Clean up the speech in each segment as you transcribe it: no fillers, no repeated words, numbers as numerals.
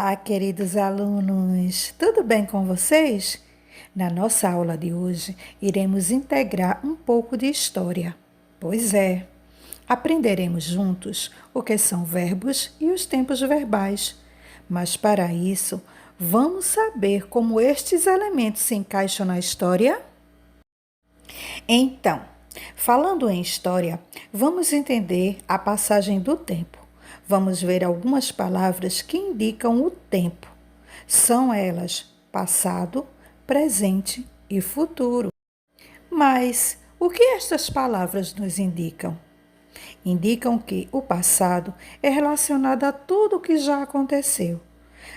Olá, queridos alunos! Tudo bem com vocês? Na nossa aula de hoje, iremos integrar um pouco de história. Pois é, aprenderemos juntos o que são verbos e os tempos verbais. Mas para isso, vamos saber como estes elementos se encaixam na história? Então, falando em história, vamos entender a passagem do tempo. Vamos ver algumas palavras que indicam o tempo. São elas passado, presente e futuro. Mas o que estas palavras nos indicam? Indicam que o passado é relacionado a tudo o que já aconteceu.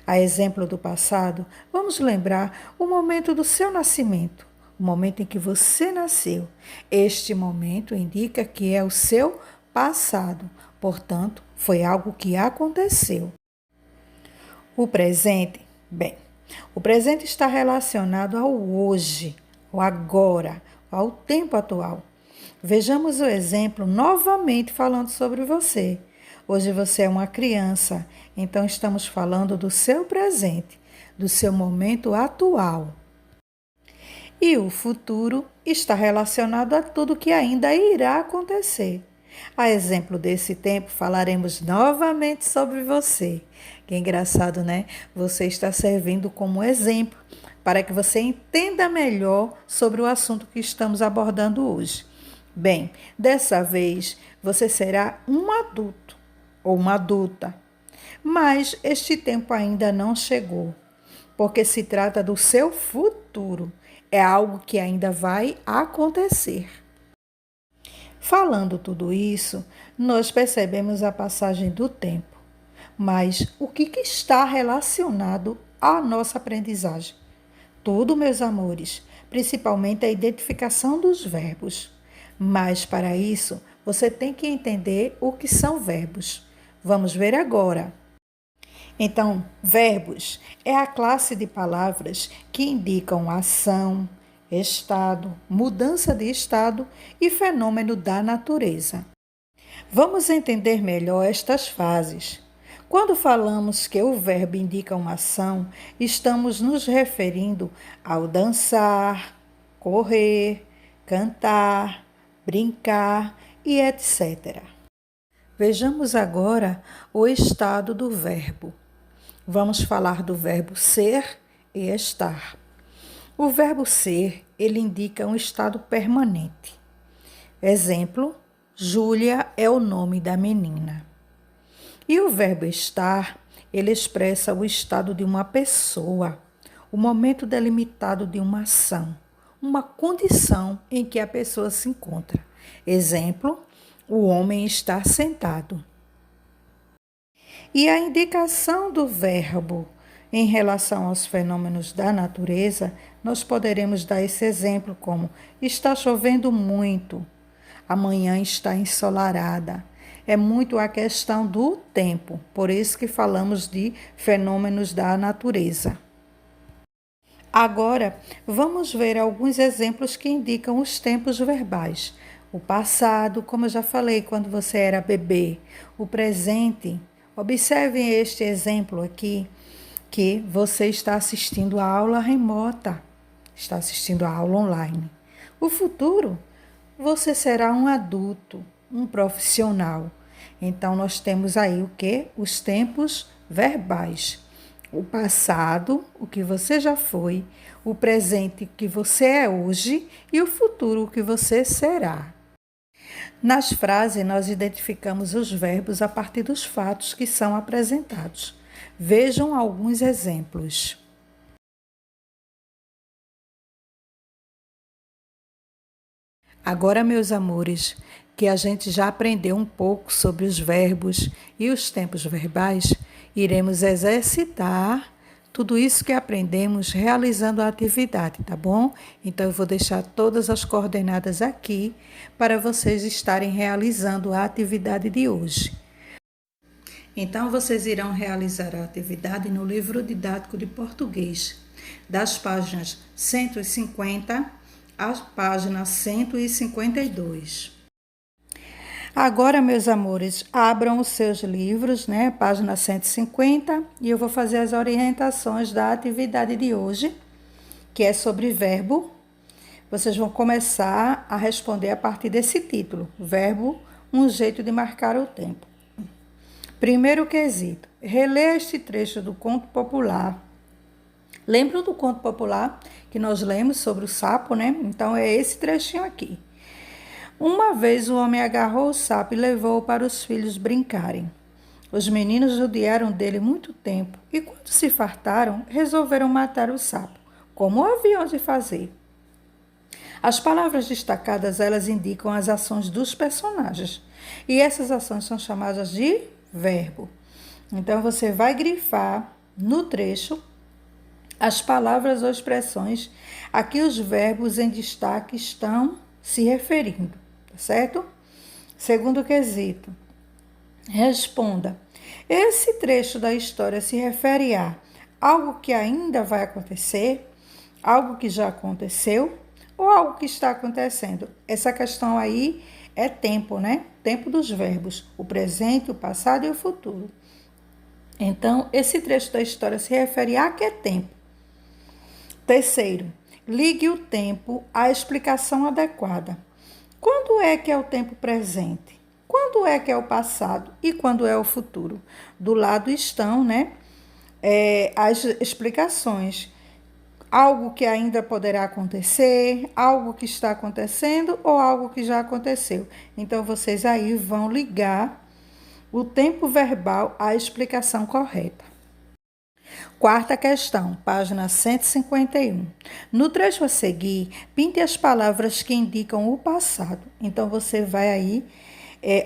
A exemplo do passado, vamos lembrar o momento do seu nascimento, o momento em que você nasceu. Este momento indica que é o seu passado, portanto, foi algo que aconteceu. O presente, o presente está relacionado ao hoje, ao agora, ao tempo atual. Vejamos o exemplo novamente falando sobre você. Hoje você é uma criança, então estamos falando do seu presente, do seu momento atual. E o futuro está relacionado a tudo que ainda irá acontecer. A exemplo desse tempo, falaremos novamente sobre você. Que engraçado, né? Você está servindo como exemplo para que você entenda melhor sobre o assunto que estamos abordando hoje. Bem, dessa vez você será um adulto ou uma adulta, mas este tempo ainda não chegou, porque se trata do seu futuro, é algo que ainda vai acontecer. Falando tudo isso, nós percebemos a passagem do tempo, mas o que está relacionado à nossa aprendizagem? Tudo, meus amores, principalmente a identificação dos verbos. Mas para isso, você tem que entender o que são verbos. Vamos ver agora. Então, verbos é a classe de palavras que indicam ação, estado, mudança de estado e fenômeno da natureza. Vamos entender melhor estas fases. Quando falamos que o verbo indica uma ação, estamos nos referindo ao dançar, correr, cantar, brincar e etc. Vejamos agora o estado do verbo. Vamos falar do verbo ser e estar. O verbo ser, ele indica um estado permanente. Exemplo, Júlia é o nome da menina. E o verbo estar, ele expressa o estado de uma pessoa, o momento delimitado de uma ação, uma condição em que a pessoa se encontra. Exemplo, o homem está sentado. E a indicação do verbo em relação aos fenômenos da natureza, nós poderemos dar esse exemplo como está chovendo muito, amanhã está ensolarada. É muito a questão do tempo, por isso que falamos de fenômenos da natureza. Agora, vamos ver alguns exemplos que indicam os tempos verbais. O passado, como eu já falei, quando você era bebê. O presente, observem este exemplo aqui, que você está assistindo a aula remota, está assistindo a aula online. O futuro, você será um adulto, um profissional. Então, nós temos aí o quê? Os tempos verbais. O passado, o que você já foi, o presente, o que você é hoje e o futuro, o que você será. Nas frases, nós identificamos os verbos a partir dos fatos que são apresentados. Vejam alguns exemplos. Agora, meus amores, que a gente já aprendeu um pouco sobre os verbos e os tempos verbais, iremos exercitar tudo isso que aprendemos realizando a atividade, tá bom? Então, eu vou deixar todas as coordenadas aqui para vocês estarem realizando a atividade de hoje. Então, vocês irão realizar a atividade no livro didático de português, das páginas 150 à página 152. Agora, meus amores, abram os seus livros, né? Página 150, e eu vou fazer as orientações da atividade de hoje, que é sobre verbo. Vocês vão começar a responder a partir desse título: Verbo, um jeito de marcar o tempo. Primeiro quesito: relê este trecho do conto popular. Lembram do conto popular que nós lemos sobre o sapo, né? Então é esse trechinho aqui. Uma vez o homem agarrou o sapo e levou-o para os filhos brincarem. Os meninos judiaram dele muito tempo e, quando se fartaram, resolveram matar o sapo, como haviam de fazer. As palavras destacadas, elas indicam as ações dos personagens, e essas ações são chamadas de verbo. Então, você vai grifar no trecho as palavras ou expressões a que os verbos em destaque estão se referindo, tá certo? Segundo quesito, responda: esse trecho da história se refere a algo que ainda vai acontecer, algo que já aconteceu ou algo que está acontecendo? Essa questão aí é tempo, né? Tempo dos verbos, o presente, o passado e o futuro. Então, esse trecho da história se refere a que tempo? Terceiro, ligue o tempo à explicação adequada. Quando é que é o tempo presente? Quando é que é o passado? E quando é o futuro? Do lado estão, né, as explicações. Algo que ainda poderá acontecer, algo que está acontecendo ou algo que já aconteceu. Então, vocês aí vão ligar o tempo verbal à explicação correta. Quarta questão, página 151. No trecho a seguir, pinte as palavras que indicam o passado. Então, você vai aí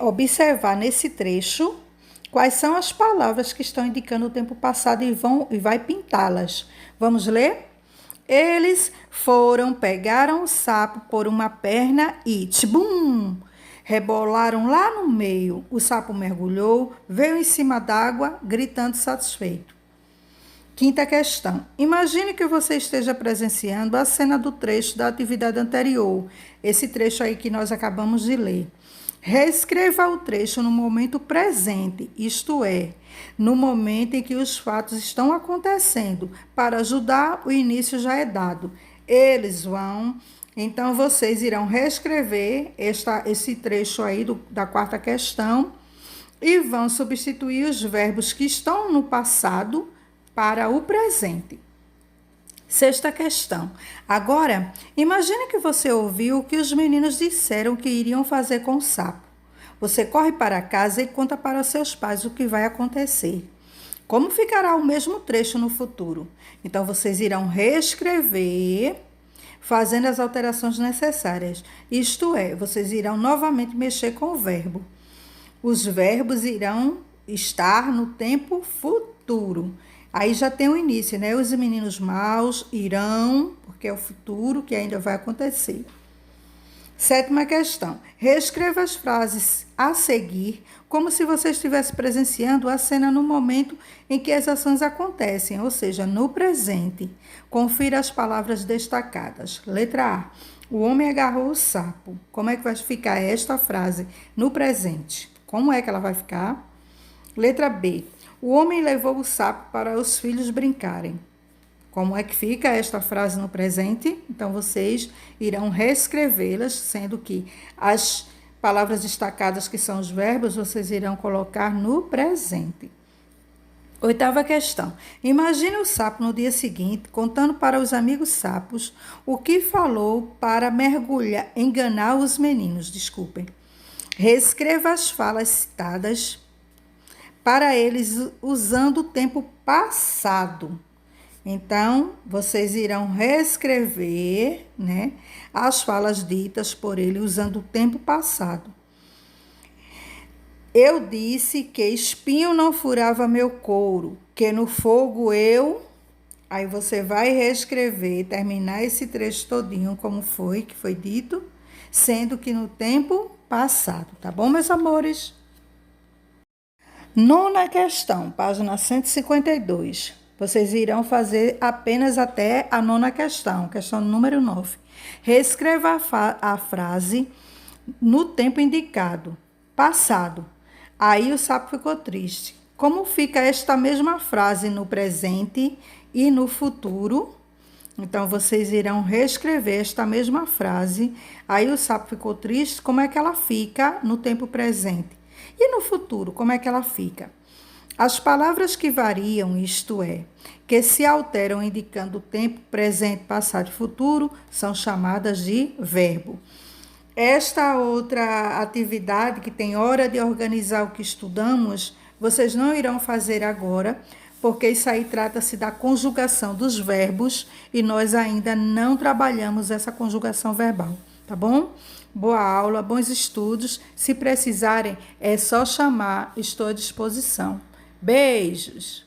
observar nesse trecho quais são as palavras que estão indicando o tempo passado e vai pintá-las. Vamos ler? Eles foram, pegaram o sapo por uma perna e tchbum! Rebolaram lá no meio. O sapo mergulhou, veio em cima d'água, gritando satisfeito. Quinta questão. Imagine que você esteja presenciando a cena do trecho da atividade anterior, esse trecho aí que nós acabamos de ler. Reescreva o trecho no momento presente, isto é, no momento em que os fatos estão acontecendo. Para ajudar, o início já é dado. Eles vão... Então, vocês irão reescrever esse trecho aí da quarta questão e vão substituir os verbos que estão no passado para o presente. Sexta questão. Agora, imagine que você ouviu o que os meninos disseram que iriam fazer com o sapo. Você corre para casa e conta para seus pais o que vai acontecer. Como ficará o mesmo trecho no futuro? Então, vocês irão reescrever, fazendo as alterações necessárias. Isto é, vocês irão novamente mexer com o verbo. Os verbos irão estar no tempo futuro. Aí já tem o início, né? Os meninos maus irão, porque é o futuro que ainda vai acontecer. Sétima questão. Reescreva as frases a seguir, como se você estivesse presenciando a cena no momento em que as ações acontecem, ou seja, no presente. Confira as palavras destacadas. Letra A. O homem agarrou o sapo. Como é que vai ficar esta frase no presente? Como é que ela vai ficar? Letra B. O homem levou o sapo para os filhos brincarem. Como é que fica esta frase no presente? Então, vocês irão reescrevê-las, sendo que as palavras destacadas, que são os verbos, vocês irão colocar no presente. Oitava questão. Imagine o sapo no dia seguinte, contando para os amigos sapos o que falou para enganar os meninos. Reescreva as falas citadas para eles usando o tempo passado. Então, vocês irão reescrever, né, as falas ditas por ele usando o tempo passado. Eu disse que espinho não furava meu couro, que no fogo eu... Aí você vai reescrever, terminar esse trecho todinho como foi, que foi dito, sendo que no tempo passado, tá bom, meus amores? Nona questão, página 152. Vocês irão fazer apenas até a nona questão número 9. Reescreva a frase no tempo indicado. Passado. Aí o sapo ficou triste. Como fica esta mesma frase no presente e no futuro? Então, vocês irão reescrever esta mesma frase. Aí o sapo ficou triste. Como é que ela fica no tempo presente? E no futuro, como é que ela fica? As palavras que variam, isto é, que se alteram indicando o tempo presente, passado e futuro, são chamadas de verbo. Esta outra atividade que tem hora de organizar o que estudamos, vocês não irão fazer agora, porque isso aí trata-se da conjugação dos verbos e nós ainda não trabalhamos essa conjugação verbal, tá bom? Boa aula, bons estudos. Se precisarem, é só chamar, estou à disposição. Beijos!